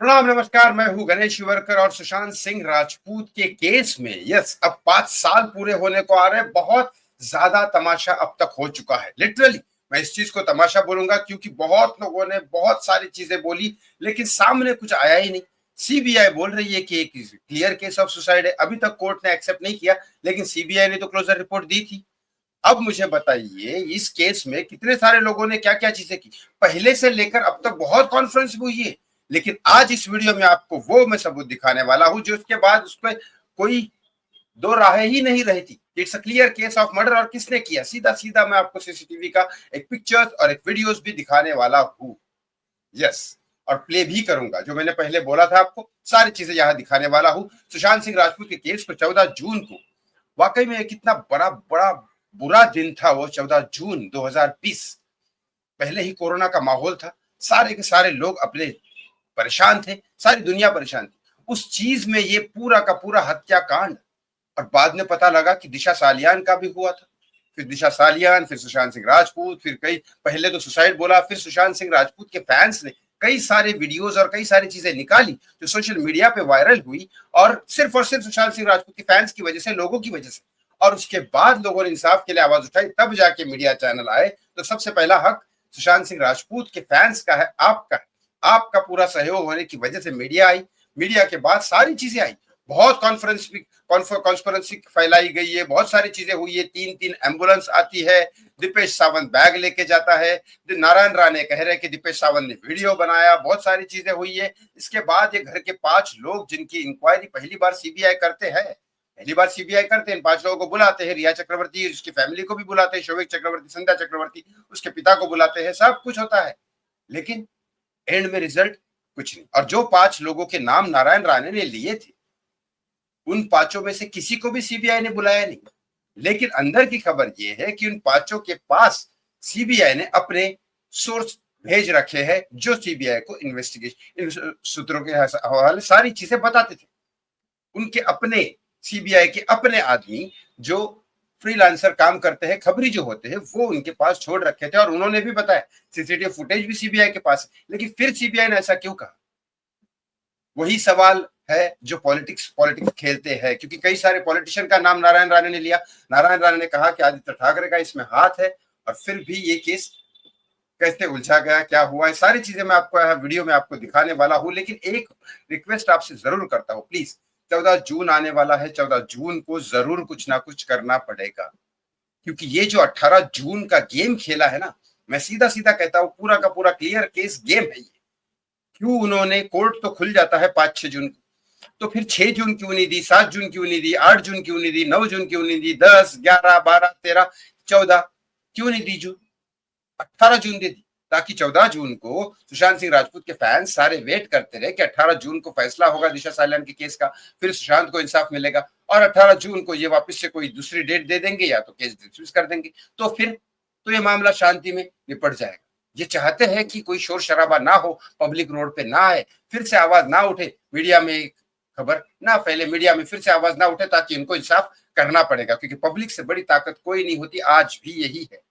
प्रणाम नमस्कार। मैं हूं गणेश शिवरकर और सुशांत सिंह राजपूत के केस में अब 5 साल पूरे होने को आ रहे हैं। बहुत ज्यादा तमाशा अब तक हो चुका है। लिटरली मैं इस चीज को तमाशा बोलूंगा क्योंकि बहुत लोगों ने बहुत सारी चीजें बोली लेकिन सामने कुछ आया ही नहीं। सीबीआई बोल रही है कि एक क्लियर केस ऑफ सुसाइड है। अभी तक कोर्ट ने एक्सेप्ट नहीं किया लेकिन सीबीआई ने तो क्लोजर रिपोर्ट दी थी। अब मुझे बताइए इस केस में कितने सारे लोगों ने क्या क्या चीजें की। पहले से लेकर अब तक बहुत कॉन्फ्रेंस हुई है लेकिन आज इस वीडियो में आपको वो मैं सबूत दिखाने वाला हूं जो उसके बाद उस पर कोई दो राहें ही नहीं रही थी। It's a clear case of murder और किसने किया। सीधा सीधा मैं आपको सीसीटीवी का एक पिक्चर्स और एक वीडियोस भी दिखाने वाला हूं। यस, और प्ले भी करूंगा। जो मैंने पहले बोला था आपको सारी चीजें यहां दिखाने वाला हूं। सुशांत सिंह राजपूत के केस को 14 जून को, वाकई में कितना बड़ा बड़ा बुरा दिन था वो 14 जून 2020। पहले ही कोरोना का माहौल था, सारे के सारे लोग अपने परेशान थे, सारी दुनिया परेशान थी। उस चीज में ये पूरा का पूरा हत्याकांड। और बाद में पता लगा कि दिशा सालियान का भी हुआ था। फिर दिशा सालियान, फिर सुशांत सिंह राजपूत, फिर कई पहले तो सुसाइड बोला, फिर सुशांत सिंह राजपूत के फैंस ने कई सारे वीडियोस और कई सारी चीजें निकाली जो सोशल मीडिया पे वायरल हुई और सिर्फ सुशांत सिंह राजपूत के फैंस की वजह से, लोगों की वजह से। और उसके बाद लोगों ने इंसाफ के लिए आवाज उठाई, तब जाके मीडिया चैनल आए। तो सबसे पहला हक सुशांत सिंह राजपूत के फैंस का है, आपका है। आपका पूरा सहयोग होने की वजह से मीडिया आई। मीडिया के बाद सारी चीजें आई। बहुत कॉन्फ्रेंस फैलाई गई है, बहुत सारी चीजें हुई है। 3-3 एम्बुलेंस आती है, दीपेश सावंत बैग लेके जाता है, नारायण राणे कह रहे हैं कि दीपेश सावंत ने वीडियो बनाया, बहुत सारी चीजें हुई है। इसके बाद ये घर के 5 लोग जिनकी इंक्वायरी पहली बार सीबीआई करते हैं, पहली बार सीबीआई करते हैं, 5 लोगों को बुलाते हैं। रिया चक्रवर्ती, उसकी फैमिली को भी बुलाते हैं, शोभिक चक्रवर्ती, संध्या चक्रवर्ती, उसके पिता को बुलाते हैं, सब कुछ होता है। लेकिन एंड में रिजल्ट कुछ नहीं। और जो 5 लोगों के नाम नारायण राणे ने लिए थे, उन 5 में से किसी को भी सीबीआई ने बुलाया नहीं। लेकिन अंदर की खबर यह है कि उन 5 के पास सीबीआई ने अपने सोर्स भेज रखे हैं जो सीबीआई को इन्वेस्टिगेशन सूत्रों के हवाले सारी चीजें बताते थे। उनके अपने सीबीआई के अपने आदमी जो फ्रीलांसर काम करते हैं, खबरी जो होते हैं, वो उनके पास छोड़ रखे थे और उन्होंने भी बताया। सीसीटीवी फुटेज भी सीबीआई के पास। लेकिन फिर सीबीआई ने ऐसा क्यों कहा? वही सवाल है जो पॉलिटिक्स खेलते हैं, क्योंकि कई सारे पॉलिटिशियन का नाम नारायण राणे ने लिया। नारायण राणे ने कहा कि आदित्य ठाकरे का इसमें हाथ है और फिर भी ये केस कैसे उलझा गया, क्या हुआ, है सारी चीजें मैं आपको वीडियो में आपको दिखाने वाला हूं। लेकिन एक रिक्वेस्ट आपसे जरूर करता हूं, प्लीज 14 जून आने वाला है, 14 जून को जरूर कुछ ना कुछ करना पड़ेगा। क्योंकि ये जो 18 जून का गेम खेला है ना, मैं सीधा सीधा कहता हूं पूरा का पूरा क्लियर केस गेम है ये। क्यों उन्होंने, कोर्ट तो खुल जाता है 5-6 जून को, तो फिर 6 जून क्यों नहीं दी, 7 जून क्यों नहीं दी, 8 जून क्यों नहीं दी, 9 जून क्यों नहीं दी, 10, 11, 12, 13, 14 क्यों नहीं दी जून? 18 जून दे दी ताकि 14 जून को सुशांत सिंह राजपूत के फैंस सारे वेट करते रहे कि 18 जून को फैसला होगा दिशा सालियान के केस का, फिर सुशांत को इंसाफ मिलेगा और 18 जून को ये वापस से कोई दूसरी डेट दे देंगे या तो केस डिसमिस कर देंगे। तो फिर तो ये मामला शांति में निपट जाएगा। ये चाहते हैं कि कोई शोर शराबा ना हो, पब्लिक रोड पे ना आए, फिर से आवाज ना उठे, मीडिया में खबर ना फैले, मीडिया में फिर से आवाज ना उठे, ताकि इनको इंसाफ करना पड़ेगा। क्योंकि पब्लिक से बड़ी ताकत कोई नहीं होती, आज भी यही है।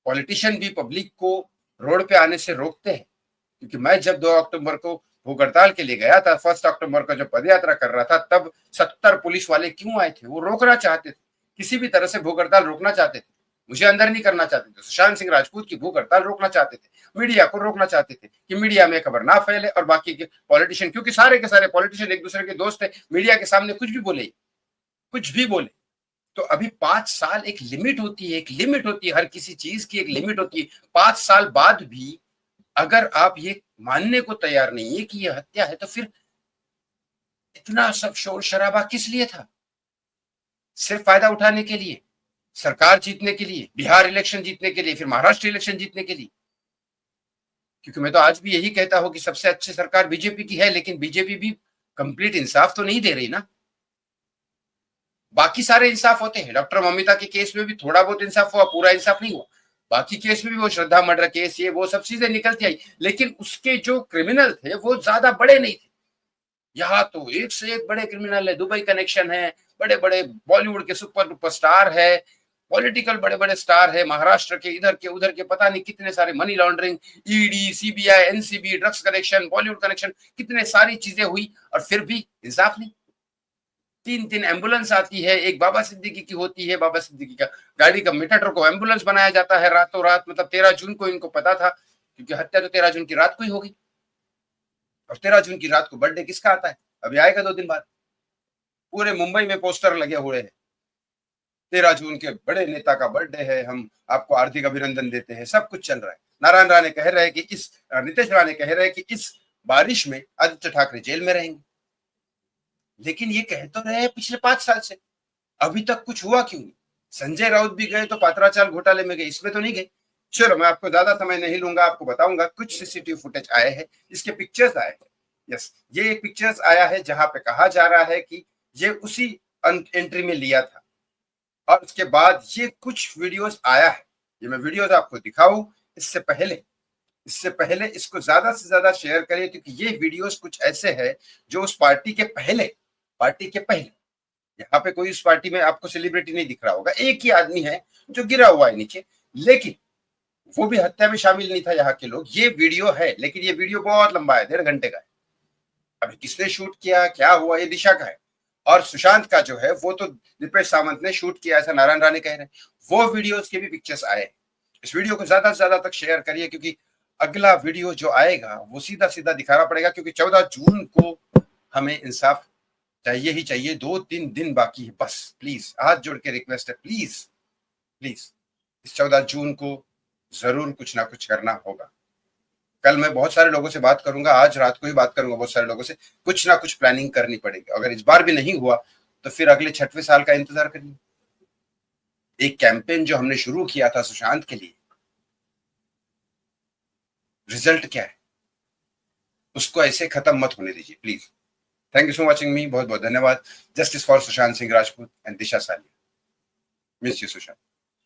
पॉलिटिशियन भी पब्लिक को रोड पे आने से रोकते हैं। क्योंकि मैं जब 2 अक्टूबर को भूख हड़ताल के लिए गया था, 1 अक्टूबर को जब पदयात्रा कर रहा था, तब 70 पुलिस वाले क्यों आए थे? वो रोकना चाहते थे, किसी भी तरह से भूख हड़ताल रोकना चाहते थे। मुझे अंदर नहीं करना चाहते थे। सुशांत सिंह राजपूत की भूख हड़ताल रोकना चाहते थे, मीडिया को रोकना चाहते थे कि मीडिया में खबर ना फैले और बाकी के पॉलिटिशियन, क्योंकि सारे के सारे पॉलिटिशियन एक दूसरे के दोस्त है, मीडिया के सामने कुछ भी बोले, कुछ भी बोले। तो अभी 5 साल एक लिमिट होती है, एक लिमिट होती है, हर किसी चीज की एक लिमिट होती है। 5 साल बाद भी अगर आप ये मानने को तैयार नहीं है कि ये हत्या है, तो फिर इतना सब शोर शराबा किस लिए था? सिर्फ फायदा उठाने के लिए, सरकार जीतने के लिए, बिहार इलेक्शन जीतने के लिए, फिर महाराष्ट्र इलेक्शन जीतने के लिए। क्योंकि मैं तो आज भी यही कहता हूं कि सबसे अच्छी सरकार बीजेपी की है, लेकिन बीजेपी भी कंप्लीट इंसाफ तो नहीं दे रही ना। बाकी सारे इंसाफ होते हैं। डॉक्टर ममिता के केस में भी थोड़ा बहुत इंसाफ हुआ, पूरा इंसाफ नहीं हुआ। बाकी केस में भी वो श्रद्धा मर्डर केस, ये वो सब चीजें निकलती आई, लेकिन उसके जो क्रिमिनल थे वो ज्यादा बड़े नहीं थे। यहाँ तो एक से एक बड़े क्रिमिनल है, दुबई कनेक्शन है, बड़े बड़े बॉलीवुड के सुपर डुपर स्टार है, पॉलिटिकल बड़े बड़े स्टार है, महाराष्ट्र के, इधर के, उधर के, पता नहीं कितने सारे, money laundering, ED, CBI, NCB, drugs connection, Bollywood connection, कितने सारी चीजें हुई और फिर भी इंसाफ नहीं। 3-3 एम्बुलेंस आती है, एक बाबा सिद्दीकी की होती है, बाबा सिद्दीकी का गाड़ी का मेटाडोर को एम्बुलेंस बनाया जाता है रातों रात। मतलब 13 जून को इनको पता था, क्योंकि हत्या तो 13 जून की रात को ही होगी, और 13 जून की रात को बर्थडे किसका आता है? अभी आएगा 2 दिन बाद। पूरे मुंबई में पोस्टर लगे हुए हैं, 13 जून के बड़े नेता का बर्थडे है, हम आपको हार्दिक अभिनंदन देते हैं, सब कुछ चल रहा है। नारायण राणे कह रहे हैं कि नीतीश राणे कह रहे हैं कि इस बारिश में आदित्य ठाकरे जेल में रहेंगे। लेकिन ये कह तो रहे हैं पिछले 5 साल से, अभी तक कुछ हुआ क्यों नहीं? संजय राउत भी गए तो पात्राचाल घोटाले में गए, इसमें तो नहीं गए। चलो, मैं आपको ज्यादा समय नहीं लूंगा, आपको बताऊंगा कुछ सीसीटीवी फुटेज आए हैं, इसके पिक्चर्स आए हैं। यस, ये एक पिक्चर्स आया है जहां पे कहा जा रहा है कि ये उसी एंट्री में लिया था, और उसके बाद ये कुछ वीडियोस आया है। ये मैं वीडियोस आपको दिखाऊं इससे पहले इसको ज्यादा से ज्यादा शेयर करें, क्योंकि ये वीडियोस कुछ ऐसे हैं जो उस पार्टी के पहले यहाँ पे कोई उस पार्टी में आपको सेलिब्रिटी नहीं दिख रहा होगा, एक ही आदमी है जो गिरा हुआ है नीचे, लेकिन वो भी हत्या में शामिल नहीं था यहाँ के लोग। ये वीडियो है, लेकिन ये वीडियो बहुत लंबा है, 1.5 घंटे का है। अभी किसने शूट किया, क्या हुआ, ये दिशा का है। और सुशांत का जो है वो तो दीपेश सावंत ने शूट किया, ऐसा नारायण राणे कह रहे हैं। वो वीडियोस के भी पिक्चर्स आए। इस वीडियो को ज्यादा से ज्यादा तक शेयर करिए, क्योंकि अगला वीडियो जो आएगा वो सीधा सीधा दिखाना पड़ेगा, क्योंकि 14 जून को हमें इंसाफ चाहिए ही चाहिए। 2-3 दिन बाकी है बस। प्लीज, हाथ जोड़ के रिक्वेस्ट है, प्लीज प्लीज, इस 14 जून को जरूर कुछ ना कुछ करना होगा। कल मैं बहुत सारे लोगों से बात करूंगा, आज रात को ही बात करूंगा बहुत सारे लोगों से। कुछ ना कुछ प्लानिंग करनी पड़ेगी। अगर इस बार भी नहीं हुआ तो फिर अगले 6वें साल का इंतजार करिए। एक कैंपेन जो हमने शुरू किया था सुशांत के लिए, रिजल्ट क्या है, उसको ऐसे खत्म मत होने दीजिए please. Thank you for watching me, बहुत बहुत धन्यवाद। Justice for Sushant Singh Rajput and Disha Salian. Miss you Sushant.